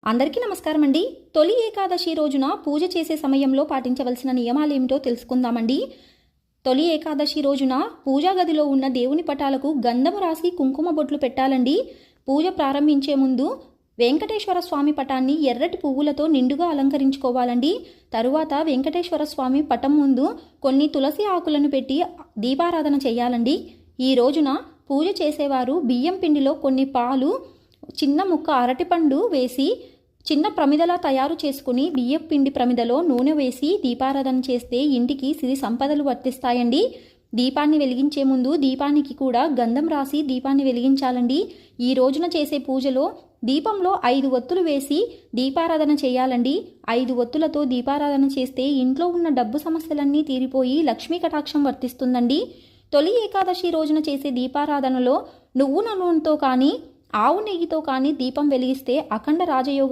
అందరికీ నమస్కారం అండి. తొలి ఏకాదశి రోజున పూజ చేసే సమయంలో పాటించవలసిన నియమాలేమిటో తెలుసుకుందామండి. తొలి ఏకాదశి రోజున పూజా గదిలో ఉన్న దేవుని పటాలకు గంధము రాసి కుంకుమ బొట్లు పెట్టాలండి. పూజ ప్రారంభించే ముందు వెంకటేశ్వర స్వామి పటాన్ని ఎర్రటి పువ్వులతో నిండుగా అలంకరించుకోవాలండి. తరువాత వెంకటేశ్వర స్వామి పటం ముందు కొన్ని తులసి ఆకులను పెట్టి దీపారాధన చేయాలండి. ఈ రోజున పూజ చేసేవారు బియ్యం పిండిలో కొన్ని పాలు, చిన్న ముక్క అరటిపండు వేసి చిన్న ప్రమిదలా తయారు చేసుకుని బియ్యం పిండి ప్రమిదలో నూనె వేసి దీపారాధన చేస్తే ఇంటికి సిరి సంపదలు వర్తిస్తాయండి. దీపాన్ని వెలిగించే ముందు దీపానికి కూడా గంధం రాసి దీపాన్ని వెలిగించాలండి. ఈ రోజున చేసే పూజలో దీపంలో 5 ఒత్తులు వేసి దీపారాధన చేయాలండి. 5 ఒత్తులతో దీపారాధన చేస్తే ఇంట్లో ఉన్న డబ్బు సమస్యలన్నీ తీరిపోయి లక్ష్మీ కటాక్షం వర్తిస్తుందండి. తొలి ఏకాదశి రోజున చేసే దీపారాధనలో నువ్వుల నూనెతో కానీ ఆవు నెయ్యితో కానీ దీపం వెలిగిస్తే అఖండ రాజయోగం